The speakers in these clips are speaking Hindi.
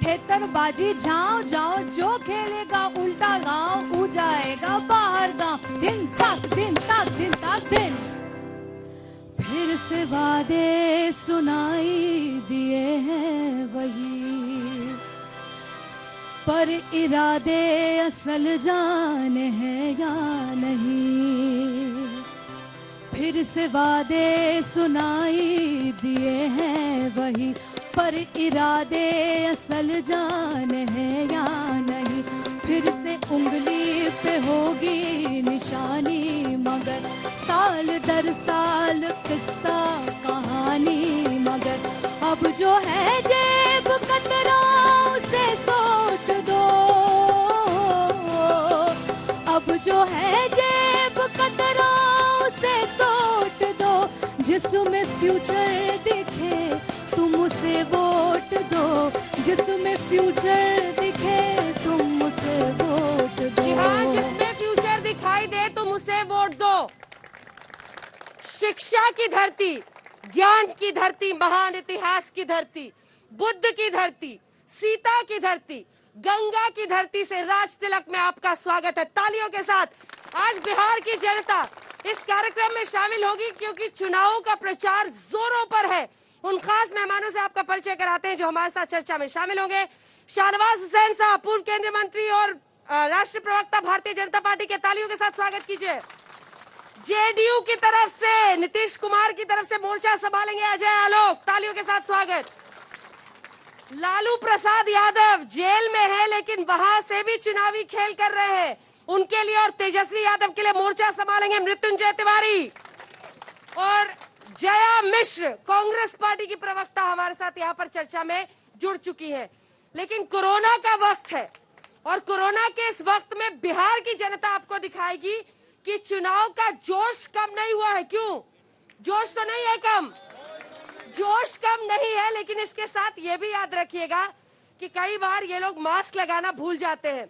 खेतरबाजी जाओ जाओ, जो खेलेगा उल्टा गांव, हो जाएगा बाहर गांव। दिन तक दिन तक दिन तक दिन, फिर से वादे सुनाई दिए हैं वही, पर इरादे असल जाने हैं या नहीं। फिर से वादे सुनाई दिए हैं वही, पर इरादे असल जाने हैं या नहीं। फिर से उंगली पे होगी निशानी, मगर साल दर साल किस्सा कहानी। मगर अब जो है जेब कतराओं से सोट दो, अब जो है जेब कतराओं से सोट दो। जिसमें फ्यूचर दिखे तुम उसे वोट दो, जिसमें फ्यूचर दिखे तुम उसे वोट दो। हाँ, जिसमें फ्यूचर दिखाई दे तुम उसे वोट दो। शिक्षा की धरती, ज्ञान की धरती, महान इतिहास की धरती, बुद्ध की धरती, सीता की धरती, गंगा की धरती से राज तिलक में आपका स्वागत है। तालियों के साथ आज बिहार की जनता इस कार्यक्रम में शामिल होगी, क्योंकि चुनावों का प्रचार जोरों पर है। उन खास मेहमानों से आपका परिचय कराते हैं जो हमारे साथ चर्चा में शामिल होंगे। शाहनवाज हुसैन साहब, पूर्व केंद्रीय मंत्री और राष्ट्रीय प्रवक्ता भारतीय जनता पार्टी के, तालियों के साथ स्वागत कीजिए। जेडीयू की तरफ से नीतीश कुमार की तरफ से मोर्चा संभालेंगे अजय आलोक, तालियों के साथ स्वागत। लालू प्रसाद यादव जेल में है लेकिन वहां से भी चुनावी खेल कर रहे हैं, उनके लिए और तेजस्वी यादव के लिए मोर्चा संभालेंगे मृत्युंजय तिवारी। और जया मिश्र, कांग्रेस पार्टी की प्रवक्ता, हमारे साथ यहाँ पर चर्चा में जुड़ चुकी है। लेकिन कोरोना का वक्त है और कोरोना के इस वक्त में बिहार की जनता आपको दिखाएगी कि चुनाव का जोश कम नहीं हुआ है। क्यों? जोश तो नहीं है कम, जोश कम नहीं है, लेकिन इसके साथ ये भी याद रखिएगा कि कई बार ये लोग मास्क लगाना भूल जाते हैं,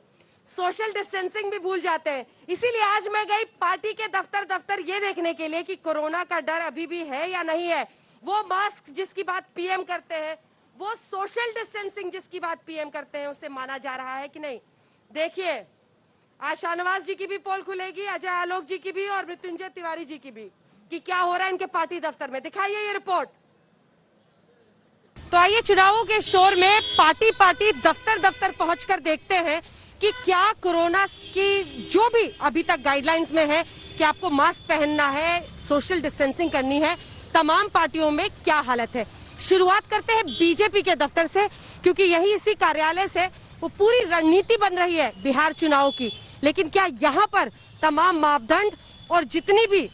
सोशल डिस्टेंसिंग भी भूल जाते हैं। इसीलिए आज मैं गई पार्टी के दफ्तर ये देखने के लिए कि कोरोना का डर अभी भी है या नहीं है। वो मास्क जिसकी बात पीएम करते हैं, वो सोशल डिस्टेंसिंग जिसकी बात पीएम करते हैं, उसे माना जा रहा है कि नहीं। देखिए, आज शाहनवाज जी की भी पोल खुलेगी, अजय आलोक जी की भी और मृत्युंजय तिवारी जी की भी, कि क्या हो रहा है इनके पार्टी दफ्तर में। दिखाइए ये रिपोर्ट। तो आइए चुनावों के शोर में पार्टी दफ्तर पहुंचकर देखते हैं कि क्या कोरोना की जो भी अभी तक गाइडलाइंस में है कि आपको मास्क पहनना है, सोशल डिस्टेंसिंग करनी है, तमाम पार्टियों में क्या हालत है। शुरुआत करते हैं बीजेपी के दफ्तर से, क्योंकि यही इसी कार्यालय से वो पूरी रणनीति बन रही है बिहार चुनाव की। लेकिन क्या यहाँ पर तमाम मापदंड और जितनी भी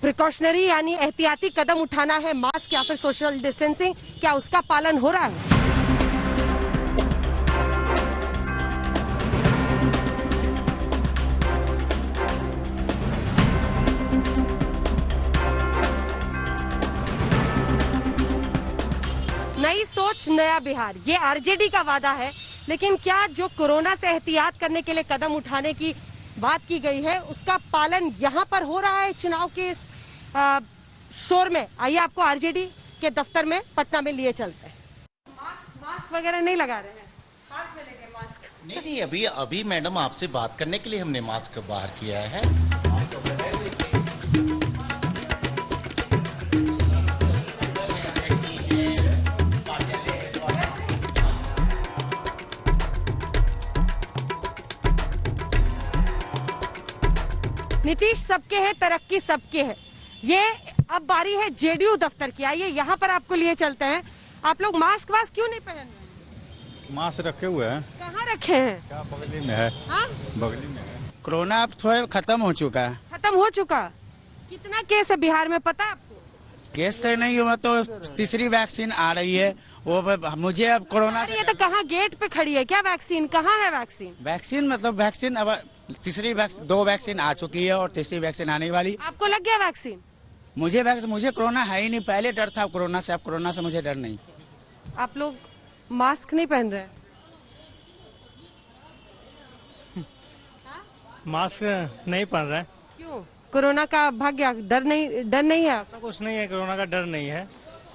प्रिकॉशनरी यानी एहतियाती कदम उठाना है, मास्क या फिर सोशल डिस्टेंसिंग, क्या उसका पालन हो रहा है? नई सोच नया बिहार, ये आरजेडी का वादा है। लेकिन क्या जो कोरोना से एहतियात करने के लिए कदम उठाने की बात की गई है, उसका पालन यहाँ पर हो रहा है चुनाव के इस शोर में? आइए आपको आरजेडी के दफ्तर में पटना में लिए चलते हैं। मास्क वगैरह नहीं लगा रहे हैं, हाथ में लेके मास्क? नहीं, अभी मैडम आपसे बात करने के लिए हमने मास्क बाहर किया है। नीतीश सबके है, तरक्की सबके है। ये अब बारी है जेडीयू दफ्तर की। आइए यहाँ पर आपको लिए चलते हैं। आप लोग मास्क क्यों नहीं पहन रहे? मास्क रखे हुए हैं। कहाँ रखे हैं? क्या बगली में है? हाँ? बगली में है। कोरोना अब थोड़ा खत्म हो चुका है। खत्म हो चुका? कितना केस है बिहार में पता है आपको? केस से नहीं हुआ तो तीसरी वैक्सीन आ रही है। वो मुझे अब कोरोना से ये तो कहाँ गेट पे खड़ी है क्या वैक्सीन? कहाँ है वैक्सीन? वैक्सीन अब तीसरी वैक्सीन, 2 वैक्सीन आ चुकी है और तीसरी वैक्सीन आने वाली। आपको लग गया वैक्सीन? मुझे कोरोना है ही नहीं, पहले डर था कोरोना से, अब कोरोना से मुझे डर नहीं। आप लोग मास्क नहीं पहन रहे? मास्क नहीं पहन रहे। क्यों? कोरोना का भाग्य, डर नहीं है? ऐसा कुछ नहीं है, कोरोना का डर नहीं है।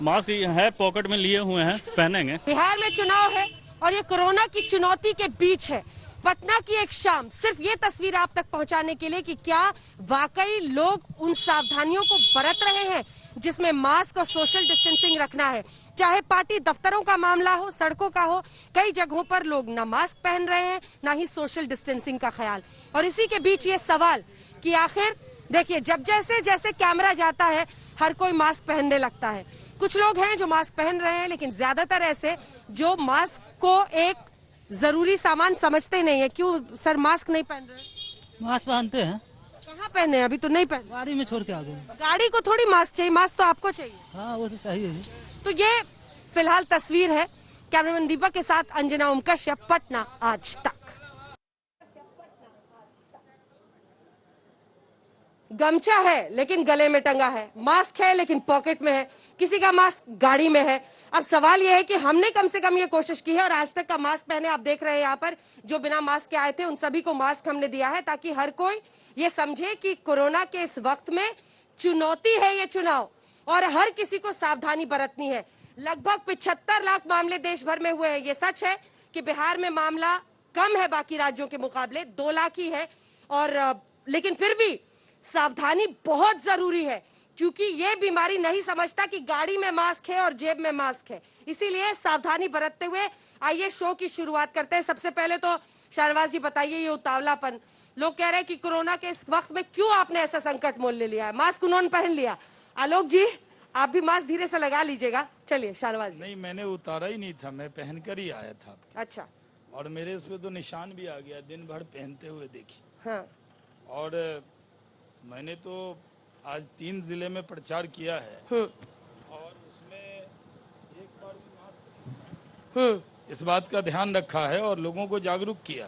मास्क है, पॉकेट में लिए हुए हैं, पहनेंगे। बिहार में चुनाव है और ये कोरोना की चुनौती के बीच है। पटना की एक शाम, सिर्फ ये तस्वीर आप तक पहुंचाने के लिए कि क्या वाकई लोग उन सावधानियों को बरत रहे हैं जिसमें मास्क और सोशल डिस्टेंसिंग रखना है। चाहे पार्टी दफ्तरों का मामला हो, सड़कों का हो, कई जगहों पर लोग ना मास्क पहन रहे हैं, ना ही सोशल डिस्टेंसिंग का ख्याल। और इसी के बीच ये सवाल कि आखिर देखिए, जब जैसे जैसे कैमरा जाता है हर कोई मास्क पहनने लगता है। कुछ लोग हैं जो मास्क पहन रहे हैं, लेकिन ज्यादातर ऐसे जो मास्क को एक जरूरी सामान समझते नहीं है। क्यों सर मास्क नहीं पहन रहे? मास्क पहनते हैं, कहाँ पहने? अभी तो नहीं पहने। गाड़ी में छोड़ के आ गए। गाड़ी को थोड़ी मास्क चाहिए, मास्क तो आपको चाहिए। हाँ वो तो चाहिए ही। तो ये फिलहाल तस्वीर है। कैमरामैन दीपक के साथ अंजना ओम कश्यप, पटना आज तक। गमछा है लेकिन गले में टंगा है, मास्क है लेकिन पॉकेट में है, किसी का मास्क गाड़ी में है। अब सवाल यह है कि हमने कम से कम ये कोशिश की है और आज तक का मास्क पहने आप देख रहे हैं यहाँ पर जो बिना मास्क के आए थे उन सभी को मास्क हमने दिया है ताकि हर कोई ये समझे कि कोरोना के इस वक्त में चुनौती है ये चुनाव और हर किसी को सावधानी बरतनी है। लगभग 75 लाख मामले देश भर में हुए हैं। ये सच है कि बिहार में मामला कम है बाकी राज्यों के मुकाबले, 2 लाख ही है और लेकिन फिर भी सावधानी बहुत जरूरी है क्योंकि ये बीमारी नहीं समझता कि गाड़ी में मास्क है और जेब में मास्क है। इसीलिए सावधानी बरतते हुए आइए शो की शुरुआत करते हैं। सबसे पहले तो शाहनवाज जी बताइए, ये उतावलापन, लोग कह रहे हैं कि कोरोना के इस वक्त में क्यों आपने ऐसा संकट मोल ले लिया है? मास्क उन्होंने पहन लिया। आलोक जी आप भी मास्क धीरे से लगा लीजिएगा। चलिए शाहनवाज जी। नहीं, मैंने उतारा ही नहीं था, मैं पहन कर ही आया था। अच्छा। और मेरे उस पे तो निशान भी आ गया, दिन भर पहनते हुए देखी। हाँ। और मैंने तो आज 3 जिले में प्रचार किया है और उसमें एक बार भी मास्क इस बात का ध्यान रखा है और लोगों को जागरूक किया।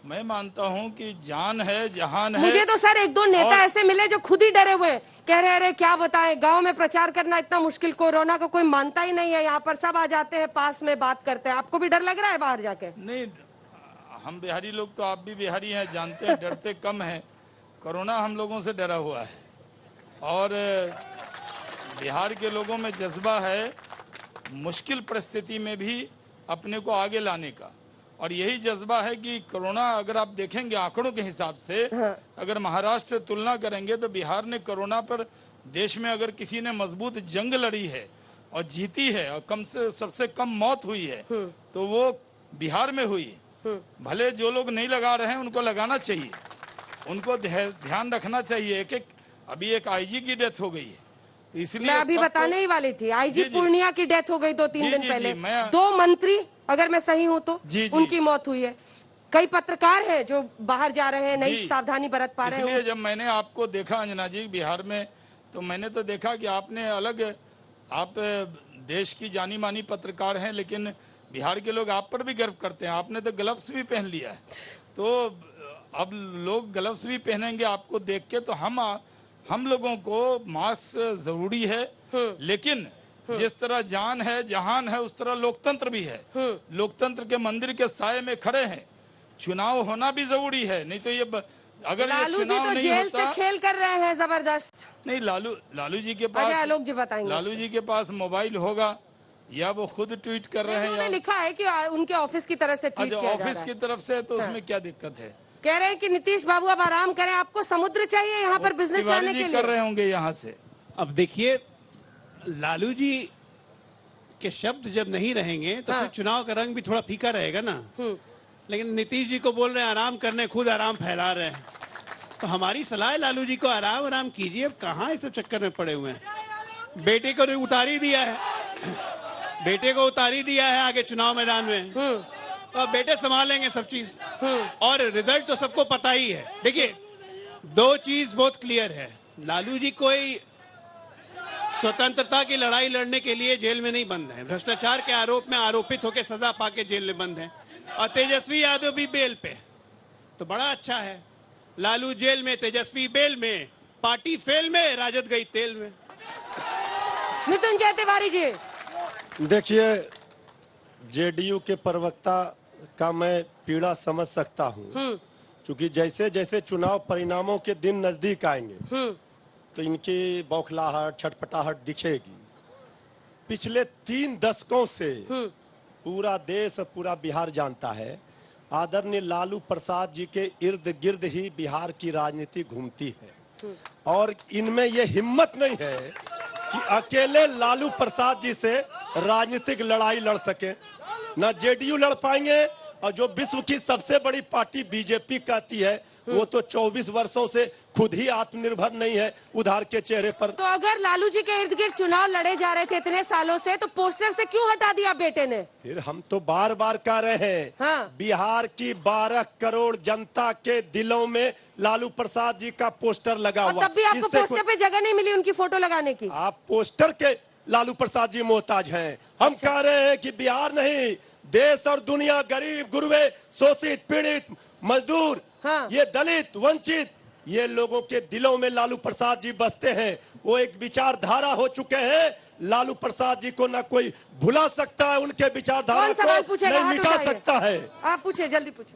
मैं मानता हूं कि जान है, जहान है। मुझे तो सर 1-2 नेता ऐसे मिले जो खुद ही डरे हुए हैं, कह रहे अरे क्या बताएं, गांव में प्रचार करना इतना मुश्किल, कोरोना को कोई मानता ही नहीं है, यहाँ पर सब आ जाते हैं, पास में बात करते हैं। आपको भी डर लग रहा है बाहर जाके? नहीं, हम बिहारी लोग तो, आप भी बिहारी हैं, जानते हैं, डरते कम है। कोरोना हम लोगों से डरा हुआ है और बिहार के लोगों में जज्बा है मुश्किल परिस्थिति में भी अपने को आगे लाने का। और यही जज्बा है कि कोरोना, अगर आप देखेंगे आंकड़ों के हिसाब से, अगर महाराष्ट्र से तुलना करेंगे तो बिहार ने कोरोना पर देश में अगर किसी ने मजबूत जंग लड़ी है और जीती है और सबसे कम मौत हुई है तो वो बिहार में हुई। भले जो लोग नहीं लगा रहे हैं उनको लगाना चाहिए, उनको ध्यान रखना चाहिए। अभी एक आईजी की डेथ हो गई है, तो इसलिए मैं अभी बताने ही वाली थी, आईजी पूर्णिया की डेथ हो गई 2-3 दिन पहले। 2 मंत्री, अगर मैं सही हूँ तो, उनकी मौत हुई है। कई पत्रकार हैं जो बाहर जा रहे हैं, नहीं सावधानी बरत पा रहे हैं। इसलिए जब मैंने आपको देखा अंजना जी बिहार में, तो मैंने तो देखा कि आपने अलग, आप देश की जानी मानी पत्रकार हैं, लेकिन बिहार के लोग आप पर भी गर्व करते हैं। आपने तो ग्लव्स भी पहन लिया है, तो अब लोग ग्लव्स भी पहनेंगे आपको देख के। तो हम लोगों को मास्क जरूरी है, लेकिन जिस तरह जान है, जहान है, उस तरह लोकतंत्र भी है। लोकतंत्र के मंदिर के साये में खड़े हैं, चुनाव होना भी जरूरी है। नहीं तो ये अगर लालू जी तो जेल से खेल कर रहे हैं जबरदस्त। नहीं, लालू जी के पास, आलोक जी बताएंगे, लालू जी के पास मोबाइल होगा या वो खुद ट्वीट कर रहे हैं, या लिखा है कि उनके ऑफिस की तरफ से ट्वीट किया जा रहा है। ऑफिस की तरफ से, तो उसमें क्या दिक्कत है? कह रहे हैं कि नीतीश बाबू अब आराम करें, आपको समुद्र चाहिए यहाँ पर बिजनेस लाने के लिए। कर रहे होंगे यहाँ से। अब देखिए, लालू जी के शब्द जब नहीं रहेंगे तो फिर चुनाव का रंग भी थोड़ा फीका रहेगा ना। लेकिन नीतीश जी को बोल रहे हैं आराम करने, खुद आराम फैला रहे हैं। तो हमारी सलाह है लालू जी को आराम कीजिए। अब कहाँ इस सब चक्कर में पड़े हुए हैं। बेटे को उतार ही दिया है, बेटे को उतार ही दिया है आगे चुनाव मैदान में, तो अब बेटे संभालेंगे सब चीज। और रिजल्ट तो सबको पता ही है। देखिए, 2 चीज बहुत क्लियर है, लालू जी कोई स्वतंत्रता की लड़ाई लड़ने के लिए जेल में नहीं बंद है, भ्रष्टाचार के आरोप में आरोपित होकर सजा पाके जेल में बंद है। और तेजस्वी यादव भी बेल पे, तो बड़ा अच्छा है। लालू जेल में, तेजस्वी बेल में, पार्टी फेल में, राजद गई तेल में। मृत्युंजय तिवारी जी, देखिए, जेडीयू के प्रवक्ता का मैं पीड़ा समझ सकता हूँ, क्योंकि जैसे जैसे चुनाव परिणामों के दिन नजदीक आएंगे तो इनकी बौखलाहट, छटपटाहट दिखेगी। पिछले 3 दशकों से पूरा देश पूरा बिहार जानता है, आदरणीय लालू प्रसाद जी के इर्द गिर्द ही बिहार की राजनीति घूमती है और इनमें ये हिम्मत नहीं है कि अकेले लालू प्रसाद जी से राजनीतिक लड़ाई लड़ सके। न जेडीयू लड़ पाएंगे और जो विश्व की सबसे बड़ी पार्टी बीजेपी कहती है वो तो 24 वर्षों से खुद ही आत्मनिर्भर नहीं है उधार के चेहरे पर। तो अगर लालू जी के इर्द गिर्द चुनाव लड़े जा रहे थे इतने सालों से, तो पोस्टर से क्यों हटा दिया बेटे ने? फिर हम तो बार बार कह रहे हैं, हाँ। बिहार की 12 करोड़ जनता के दिलों में लालू प्रसाद जी का पोस्टर लगा हुआ। तब भी आपको पोस्टर पे जगह नहीं मिली उनकी फोटो लगाने की। आप पोस्टर के लालू प्रसाद जी मोहताज हैं। हम कह रहे हैं कि बिहार नहीं, देश और दुनिया गरीब गुरबे, शोषित पीड़ित मजदूर, हाँ। ये दलित वंचित, ये लोगों के दिलों में लालू प्रसाद जी बसते हैं। वो एक विचारधारा हो चुके हैं। लालू प्रसाद जी को ना कोई भुला सकता है, उनके विचारधारा को नहीं मिटा सकता है। आप पूछे, जल्दी पूछे।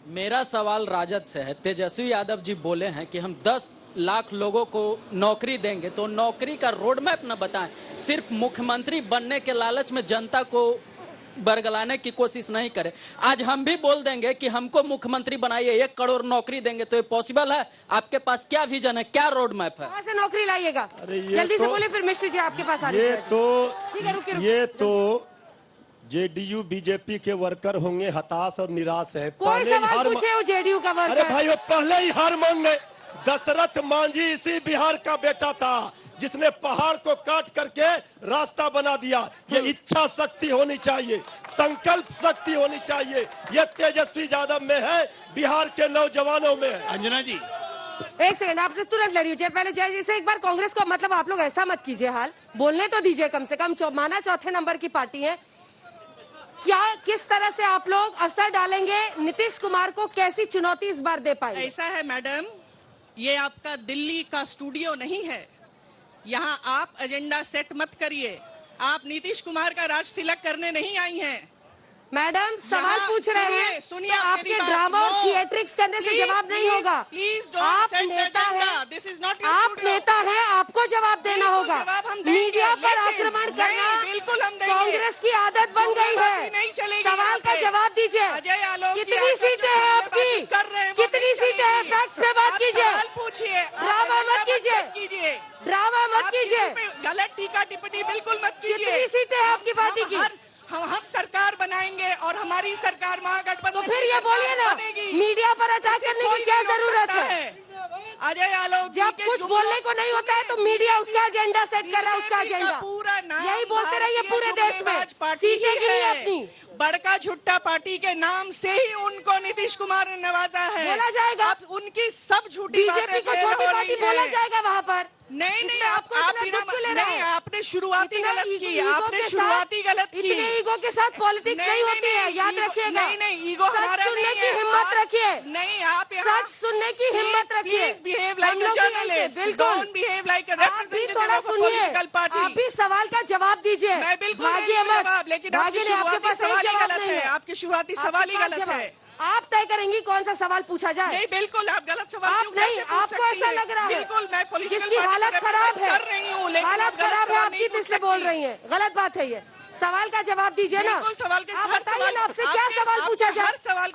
मेरा सवाल राजद से है। तेजस्वी यादव जी बोले हैं कि हम 10 लाख लोगों को नौकरी देंगे, तो नौकरी का रोड मैप न बताएं, सिर्फ मुख्यमंत्री बनने के लालच में जनता को बरगलाने की कोशिश नहीं करें। आज हम भी बोल देंगे कि हमको मुख्यमंत्री बनाइए, 1 करोड़ नौकरी देंगे, तो ये पॉसिबल है? आपके पास क्या विजन है, क्या रोड मैप है? कहाँ से नौकरी लाइएगा? जल्दी से बोले, फिर मिश्र जी आपके पास आ रहे हैं। ये तो जेडीयू बीजेपी के वर्कर होंगे हताश और निराश है। कोई सवाल पूछे हो जेडीयू का वर्कर? अरे भाई वो पहले ही हार मान गए। दशरथ मांझी इसी बिहार का बेटा था जिसने पहाड़ को काट करके रास्ता बना दिया। ये इच्छा शक्ति होनी चाहिए, संकल्प शक्ति होनी चाहिए। ये तेजस्वी यादव में है, बिहार के नौजवानों में है। अंजना जी एक सेकंड, आपसे तुरंत लड़ी हो। पहले जय जी से एक बार कांग्रेस को, मतलब आप लोग ऐसा मत कीजिए, हाल बोलने तो दीजिए कम से कम। माना चौथे नंबर की पार्टी है, क्या किस तरह से आप लोग असर डालेंगे? नीतीश कुमार को कैसी चुनौती इस बार दे पाएंगे? ऐसा है मैडम, ये आपका दिल्ली का स्टूडियो नहीं है। यहाँ आप एजेंडा सेट मत करिए। आप नीतीश कुमार का राज तिलक करने नहीं आई हैं। मैडम सवाल पूछ रहे हैं, सुनिए, तो आपके ड्रामा और थिएट्रिक्स करने से जवाब नहीं होगा। आप नेता हैं, दिस इज नॉट आप नेता हैं, आपको जवाब देना होगा। मीडिया पर आक्रमण करना बिल्कुल हम कांग्रेस की आदत बन गई है। सवाल का जवाब दीजिए। कितनी सीटें हैं आपकी? कितनी सीटें हैं? फैक्ट से बात कीजिए, पूछिए, ड्रामा मत कीजिए, ड्रामा मत कीजिए, गलत टीका टिप्पणी बिल्कुल मत कीजिए। कितनी सीटें हैं आपकी पार्टी की? हम सरकार बनाएंगे और हमारी सरकार महागठबंधन। तो फिर ये बोलिए ना, मीडिया पर अटैक करने की क्या जरूरत है? अजय आलोक, जब कुछ बोलने को नहीं होता है तो मीडिया उसका एजेंडा सेट कर रहा है, उसका एजेंडा पूरा यही बोलते रहिए पूरे देश में। सीटें गिनी अपनी बड़का झुट्टा पार्टी के नाम से ही उनको नीतीश कुमार ने नवाजा है। बोला जाएगा, अब उनकी सब झूठी बीजेपी को छोटी पार्टी बोला जाएगा वहाँ पर। नहीं, आपको नहीं, आपने शुरुआती गलत की, आपने शुरुआती गलत की। इतने ईगो के साथ पॉलिटिक्स नहीं होती है, याद रखिएगा। नहीं, ईगो हमारा नहीं है। सुनने की हिम्मत रखिए। नहीं, आप सच सुनने की हिम्मत रखिए। Please behave like a journalist, don't behave like a representative of a political party. आप भी सवाल का जवाब दीजिए। मैं बिल्कुल भागिए मत, लेकिन आपके शुरुआती सवाल ही गलत है। आपके शुरुआती सवाल ही गलत है। आप तय करेंगी कौन सा सवाल पूछा जाए। नहीं, बिल्कुल आप गलत सवाल आप नहीं, आपको ऐसा लग रहा है बिल्कुल मैं पॉलिटिकल जिसकी हालत खराब है, कर रही हूँ, लेकिन हालत खराब है आपकी, इसलिए बोल रही है। गलत बात है ये। सवाल का जवाब दीजिए ना। सवाल के आप बताइए ना, आपसे क्या सवाल पूछा जाए?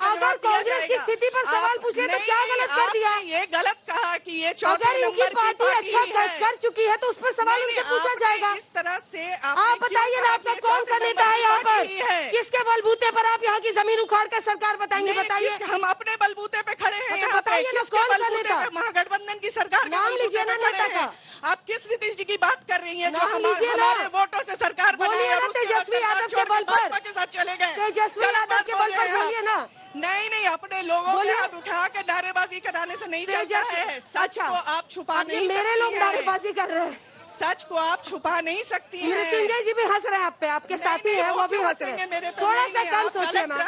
अगर कांग्रेस की स्थिति पर सवाल पूछे तो क्या गलत कर दिया? ये गलत कहा कि ये अगर इनकी पार्टी अच्छा कर चुकी है तो उस पर सवाल उनसे पूछा जाएगा। इस तरह से आप बताइए ना, आपका कौन सा नेता है यहाँ पर? किसके बलबूते पर आप यहाँ की जमीन उखाड़ कर सरकार बताएंगे? बताइए। हम अपने बलबूते पे खड़े हैं। बताइए ना कौन सा नेता? महागठबंधन की सरकार नाम लीजिए ना नेता का। आप किस नीतीश जी की बात कर रही हैं जो हमारे वोटों से सरकार बनाई है? तेजस्वी यादव के बल पर के साथ चले गए। तेजस्वी यादव के बल पर बोलिए ना। नहीं, अपने लोगों को आप उठा के नारेबाजी कराने से नहीं चलता है। सच को आप छुपा नहीं सकती। मेरे लोग नारेबाजी कर रहे हैं। सच को आप छुपा नहीं सकती हैं। मृत्युंजय जी भी हंस रहे हैं आप पे, आपके साथी हैं वो भी हंस रहे हैं। थोड़ा सा कम सोचिए मैम,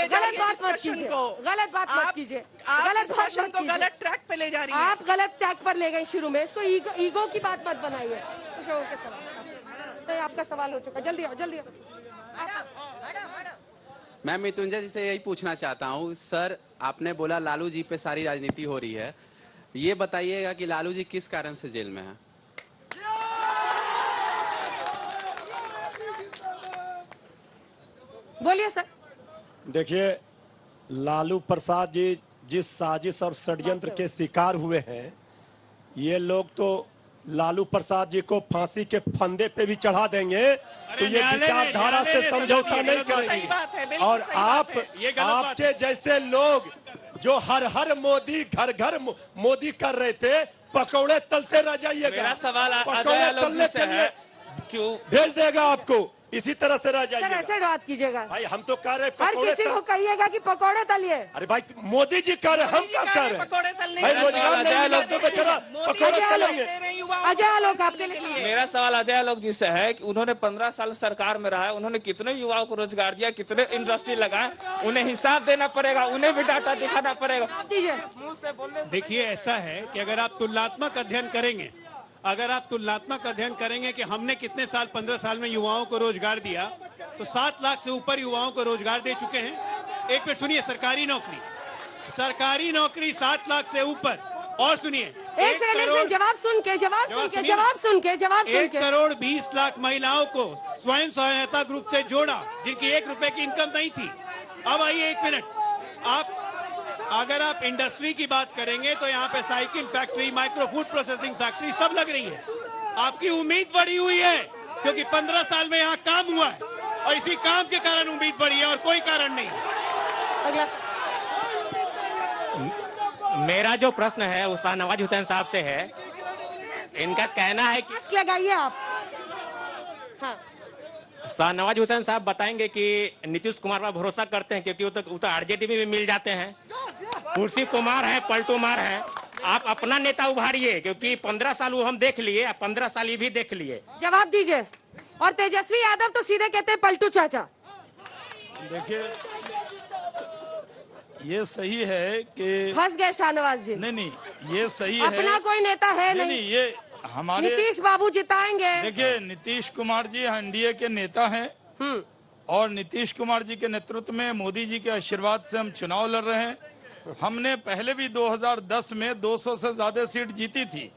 गलत बात मत कीजिए, गलत बात मत कीजिए, गलत बात मत कीजिए। गलत ट्रैक पे ले जा रही हैं। आप गलत ट्रैक पर ले गए शुरू में। इसको ईगो की बात मत बनाइए। के सवाल तो आपका सवाल हो चुका, जल्दी आओ, जल्दी आओ। मैं मृत्युंजय जी से यही पूछना चाहता हूँ सर, आपने बोला लालू जी पे सारी राजनीति हो रही है, ये बताइएगा कि लालू जी किस कारण से जेल में है? बोलिए सर। देखिए, लालू प्रसाद जी जिस साजिश और षड्यंत्र के शिकार हुए हैं, ये लोग तो लालू प्रसाद जी को फांसी के फंदे पे भी चढ़ा देंगे, तो ये विचारधारा से समझौता नहीं करेंगे। और आपके जैसे लोग जो हर हर मोदी घर घर मोदी कर रहे थे, पकौड़े तलते रह जाइएगा। मेरा सवाल पकौड़े तलने के लिए क्यों भेज देगा आपको, इसी तरह से रह जाइएगा। सर ऐसे बात कीजिएगा भाई, हम तो कह रहे हर किसी को कहिएगा कि पकौड़े तलिए। अरे भाई, मोदी जी कह रहे, हम क्या कह रहे हैं? पकौड़े तलने भाई, रोजगार नहीं मिला तो बेचारा पकौड़े तलेंगे। अजय आलोक आपके लिए। मेरा सवाल अजय आलोक जी से है कि उन्होंने 15 साल सरकार में रहा है, उन्होंने कितने युवाओं को रोजगार दिया, कितने इंडस्ट्री लगाए, उन्हें हिसाब देना पड़ेगा, उन्हें भी डाटा दिखाना पड़ेगा। देखिए, ऐसा है कि अगर आप तुलनात्मक अध्ययन करेंगे, कि हमने कितने साल 15 साल में युवाओं को रोजगार दिया, तो 7 लाख से ऊपर युवाओं को रोजगार दे चुके हैं। एक मिनट सुनिए, सरकारी नौकरी 7 लाख से ऊपर। और सुनिए, एक सेकंड, जवाब सुन के 1 करोड़ 20 लाख महिलाओं को स्वयं सहायता ग्रुप से जोड़ा, जिनकी 1 रुपए की इनकम नहीं थी। अब आइए 1 मिनट, अगर आप इंडस्ट्री की बात करेंगे तो यहाँ पे cycle factory, micro food processing factory सब लग रही है। आपकी उम्मीद बढ़ी हुई है क्योंकि 15 साल में यहाँ काम हुआ है, और इसी काम के कारण उम्मीद बढ़ी है और कोई कारण नहीं। अगला मेरा जो प्रश्न है वो शाहनवाज हुसैन साहब से है। इनका कहना है कि लगाइए आप। हाँ। शाहनवाज हुसैन साहब बताएंगे कि नीतीश कुमार पर भरोसा करते हैं क्योंकि वो तो आरजेडी में भी मिल जाते हैं, कुर्सी कुमार है, पलटू मार है। आप अपना नेता उभारिए क्योंकि 15 साल वो हम देख लिए, 15 साल ये भी देख लिए। जवाब दीजिए। और तेजस्वी यादव तो सीधे कहते हैं पलटू चाचा। देखिए, ये सही है कि फंस गए शाहनवाज जी। नहीं, ये सही है, अपना कोई नेता है नहीं। ये हमारे नीतीश बाबू जिताएंगे। देखिए, नीतीश कुमार जी एनडीए के नेता हैं और नीतीश कुमार जी के नेतृत्व में मोदी जी के आशीर्वाद से हम चुनाव लड़ रहे हैं। हमने पहले भी 2010 में 200 से ज्यादा सीट जीती थी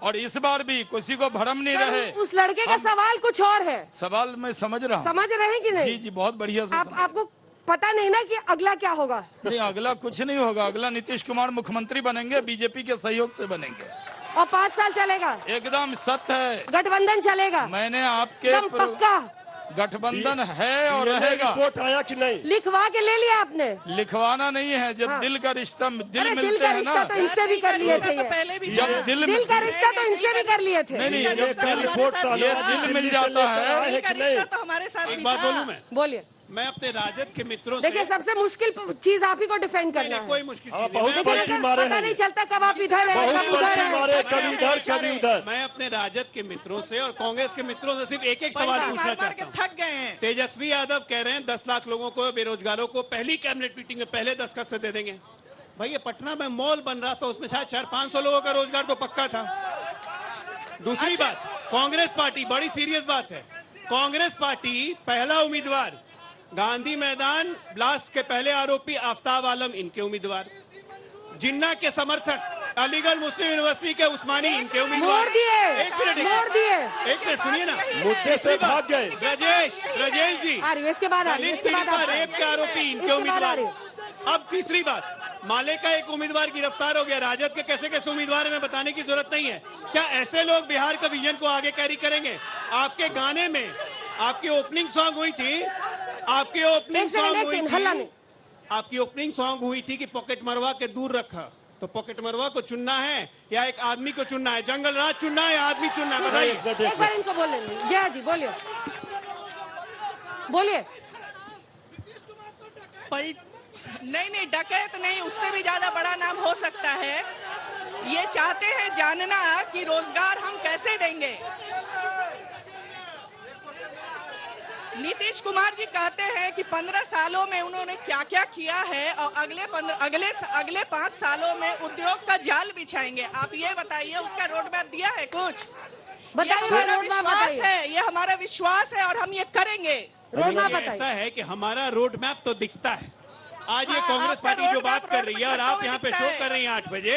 और इस बार भी किसी को भरम नहीं रहे। उस लड़के का सवाल कुछ और है। सवाल मैं समझ रहा हूँ। समझ रहे हैं कि नहीं? जी, बहुत बढ़िया से आपको पता नहीं ना कि अगला क्या होगा? नहीं, अगला कुछ नहीं होगा। अगला नीतीश कुमार मुख्यमंत्री बनेंगे, बीजेपी के सहयोग से बनेंगे और 5 साल चलेगा। एकदम सत्य है। गठबंधन चलेगा। मैंने आपके पक्का गठबंधन है और रहेगा। रिपोर्ट आया कि नहीं? लिखवा के ले लिया आपने? लिखवाना नहीं है, जब दिल का रिश्ता दिल मिलते दिल का हैं रिश्ता ना, तो इनसे भी कर लिए थे। जब दिल का रिश्ता तो इनसे भी कर लिए थे। नहीं, जब दिल मिल जाता है। तो हमारे साथ एक बात बोलूं मैं? बोलिए। मैं अपने राजद के मित्रों से देखिए, सबसे मुश्किल चीज आप ही को डिफेंड करना है। कोई मुश्किल बहुत मारे पता नहीं चलता कब आप इधर है, कब उधर है, कभी उधर। मैं अपने राजद के मित्रों से और कांग्रेस के मित्रों से सिर्फ एक सवाल पूछना चाहता हूँ। थक गए हैं। तेजस्वी यादव कह रहे हैं 10 लाख लोगों को, बेरोजगारों को पहली कैबिनेट मीटिंग में पहले दस्तखत से दे देंगे। भाई, ये पटना में मॉल बन रहा था, उसमें शायद 400-500 लोगों का रोजगार तो पक्का था। दूसरी बात, कांग्रेस पार्टी, बड़ी सीरियस बात है, कांग्रेस पार्टी पहला उम्मीदवार गांधी मैदान ब्लास्ट के पहले आरोपी आफ्ताब आलम इनके उम्मीदवार, जिन्ना के समर्थक अलीगढ़ मुस्लिम यूनिवर्सिटी के उस्मानी इनके उम्मीदवार। मोड़ दिए। एक मिनट सुनिए ना, मुद्दे से भाग गए। ब्रजेश जी, इसके बाद रेप के आरोपी इनके उम्मीदवार। अब तीसरी बात, माले का एक उम्मीदवार गिरफ्तार हो गया। राजद के कैसे कैसे उम्मीदवार में बताने की जरूरत नहीं है। क्या ऐसे लोग बिहार का विजन को आगे कैरी करेंगे? आपके गाने में आपकी ओपनिंग सॉन्ग हुई थी, आपकी ओपनिंग सॉन्ग हुई थी कि पॉकेट मरवा के दूर रखा। तो पॉकेट मरवा को चुनना है या एक आदमी को चुनना है? जंगल राज चुनना है या आदमी चुनना है? बताइए। एक बार इनको बोल लेंगे। जय जी, बोलिए। नहीं, डकैत नहीं, उससे भी ज्यादा बड़ा नाम हो सकता है। ये चाहते हैं जानना कि रोजगार हम कैसे देंगे। नीतीश कुमार जी कहते हैं कि 15 सालों में उन्होंने क्या क्या किया है और अगले 5 सालों में उद्योग का जाल बिछाएंगे। आप ये बताइए, उसका रोड मैप दिया है कुछ? ये हमारा विश्वास है और हम ये करेंगे। ऐसा है कि हमारा रोड मैप तो दिखता है। आज ये कांग्रेस पार्टी जो बात कर रही है और आप यहाँ पे शो कर रही हैं 8 बजे,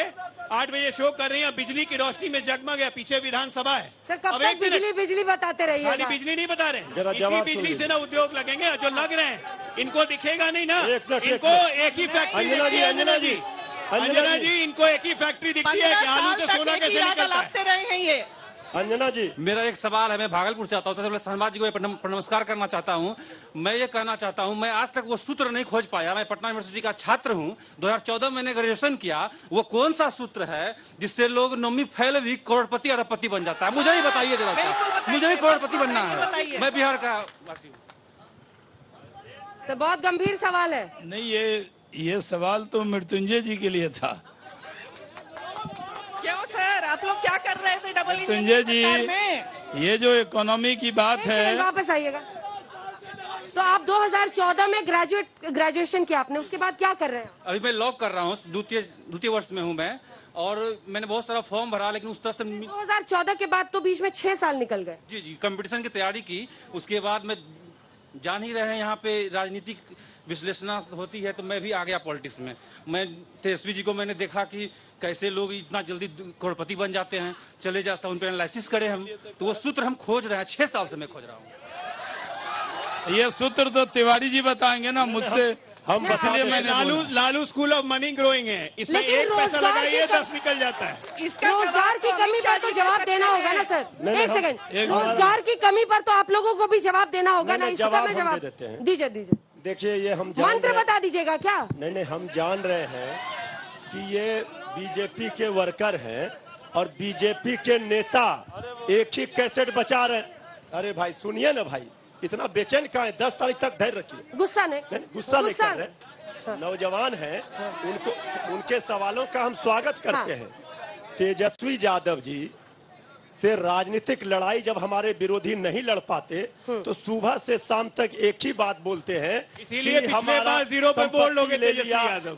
8 बजे शो कर रही हैं, बिजली की रोशनी में जगमग है, पीछे विधानसभा है। सर कब तक बिजली बताते रहिए? खाली बिजली नहीं बता रहे, इसी बिजली से ना उद्योग लगेंगे जो लग रहे हैं। इनको दिखेगा नहीं ना, इनको एक ही फैक्ट्री दिखती है। अंजना जी इनको एक ही फैक्ट्री दिखती है कि आलू से सोना कैसे निकलता है। रहे हैं ये अंजना जी। मेरा एक सवाल है, मैं भागलपुर से आता हूँ। सबसे पहले शहनवाज जी को नमस्कार करना चाहता हूँ। मैं ये कहना चाहता हूँ, मैं आज तक वो सूत्र नहीं खोज पाया। मैं पटना यूनिवर्सिटी का छात्र हूँ, 2014 में मैंने ग्रेजुएशन किया। वो कौन सा सूत्र है जिससे लोग नौवीं फेल भी करोड़पति अरबपति बन जाता है? मुझे ही बताइए जरा, मुझे ही करोड़पति बनना है। मैं बिहार का वासी हूँ। सर बहुत गंभीर सवाल है। नहीं, ये सवाल तो मृत्युंजय जी के लिए था। क्यों सर, आप लोग क्या कर रहे थे डबल इंजन संजय जी सरकार में? ये जो इकोनॉमी की बात है, वापस आइएगा। तो आप 2014 में ग्रेजुएशन किया आपने, उसके बाद क्या कर रहे हैं? अभी मैं लॉ कर रहा हूँ, द्वितीय वर्ष में हूँ मैं, और मैंने बहुत सारा फॉर्म भरा, लेकिन उस तरह से 2014 के बाद तो बीच में 6 साल निकल गए। जी कंपटीशन की तैयारी की। उसके बाद मैं जान ही रहे हैं यहाँ पे राजनीतिक विश्लेषण होती है, तो मैं भी आ गया पॉलिटिक्स में। मैं तेजस्वी जी को मैंने देखा कि कैसे लोग इतना जल्दी करोड़पति बन जाते हैं, चले जाते हैं, उन पर एनालिसिस करें हम, तो वो सूत्र हम खोज रहे हैं। 6 साल से मैं खोज रहा हूँ। ये सूत्र तो तिवारी जी बताएंगे ना मुझसे, हम इसलिए मैंने Lalu school of money growing है, इसमें एक पैसा लगाइए 10 निकल जाता है। रोजगार की कमी पर तो जवाब देना होगा ना सर। एक सेकंड, रोजगार की कमी पर तो आप लोगों को भी जवाब देना होगा ना। इसका मैं जवाब दीजिए। देखिए, ये हम मंत्र बता दीजिएगा क्या? नहीं, हम जान रहे हैं कि ये बीजेपी के वर्कर हैं और बीजेपी के नेता एक ही कैसेट बचा रहे। अरे भाई सुनिए ना भाई, इतना बेचैन कहाँ है? 10 तारीख तक धैर्य रखिए। गुस्सा नहीं कर रहे, नौजवान हैं, उनके सवालों का हम स्वागत करते हैं। तेजस्वी यादव जी से राजनीतिक लड़ाई जब हमारे विरोधी नहीं लड़ पाते तो सुबह से शाम तक एक ही बात बोलते हैं, इसीलिए हमारा जीरो पे बोल लोगे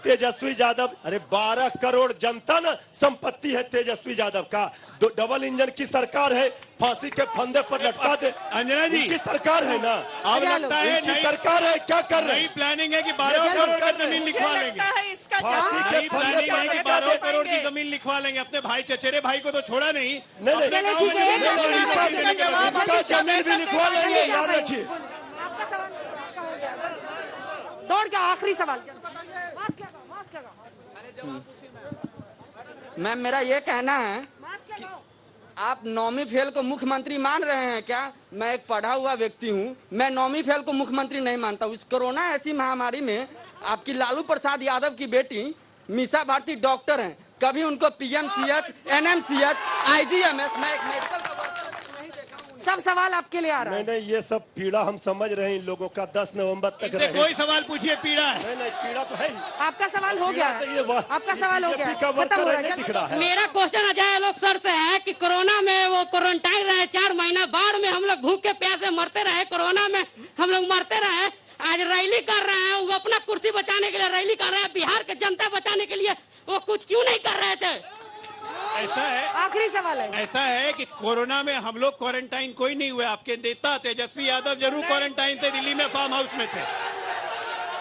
तेजस्वी यादव। अरे 12 करोड़ जनता ना संपत्ति है तेजस्वी यादव का। डबल इंजन की सरकार है, फांसी के फंदे पर लटका दे। अंजना जी की सरकार है ना, अब लगता है नई सरकार है, क्या कर रहे हैं? प्लानिंग है कि 12 करोड़ की जमीन लिखवा लेंगे। प्लानिंग है कि 12 करोड़ की जमीन लिखवा लेंगे। अपने भाई चचेरे भाई को तो छोड़ा नहीं, जमीन भी लिखवा लेंगे, याद रखिए। दौड़ के आखिरी सवाल। मैम मेरा ये कहना है कि आप नौवीं फेल को मुख्यमंत्री मान रहे हैं क्या? मैं एक पढ़ा हुआ व्यक्ति हूँ, मैं नौवीं फेल को मुख्यमंत्री नहीं मानता हूँ। इस कोरोना ऐसी महामारी में आपकी लालू प्रसाद यादव की बेटी मीसा भारती डॉक्टर हैं, कभी उनको पीएमसीएच, एनएमसीएच, आईजीएमएस, मैं एक मेडिकल सब सवाल आपके लिए आ रहा है। नहीं, ये सब पीड़ा हम समझ रहे हैं इन लोगों का। 10 नवंबर तक रहेगा। कोई सवाल पूछिए, पीड़ा है। नहीं, पीड़ा तो है। आपका सवाल हो गया है, आपका सवाल हो गया है, खत्म हो रहा है। मेरा क्वेश्चन अजय लोग सर से है कि कोरोना में वो क्वारंटाइन रहे 4 महीना, बाढ़ में हम लोग भूखे प्यासे मरते रहे, कोरोना में हम लोग मरते रहे। आज रैली कर रहे हैं, वो अपना कुर्सी बचाने के लिए रैली कर रहे हैं, बिहार की जनता बचाने के लिए वो कुछ क्यों नहीं कर रहे थे? ऐसा है, आखिरी सवाल है, ऐसा है कि कोरोना में हम लोग क्वारंटाइन कोई नहीं हुए। आपके नेता तेजस्वी यादव जरूर क्वारंटाइन थे, दिल्ली में फार्म हाउस में थे।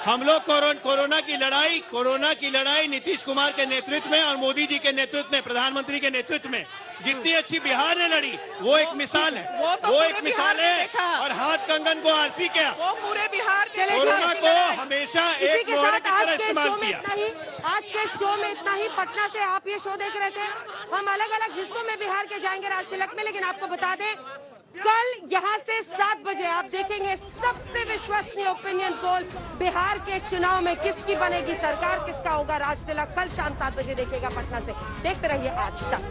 हम लोग कोरोना की लड़ाई नीतीश कुमार के नेतृत्व में और मोदी जी के नेतृत्व में, प्रधानमंत्री के नेतृत्व में जितनी अच्छी बिहार ने लड़ी, वो एक मिसाल है। वो एक मिसाल है। और हाथ कंगन को आरसी किया, वो पूरे बिहार के कोरोना को हमेशा एक लोहे की तरह इस्तेमाल किया। आज के शो में इतना ही। पटना से आप ये शो देख रहे थे, हम अलग अलग हिस्सों में बिहार के जाएंगे राज तिलक में, लेकिन आपको बता दें कल यहाँ से 7 बजे आप देखेंगे सबसे विश्वसनीय ओपिनियन पोल बिहार के चुनाव में किसकी बनेगी सरकार, किसका होगा राज तिलक। कल शाम 7 बजे देखिएगा पटना से। देखते रहिए आज तक।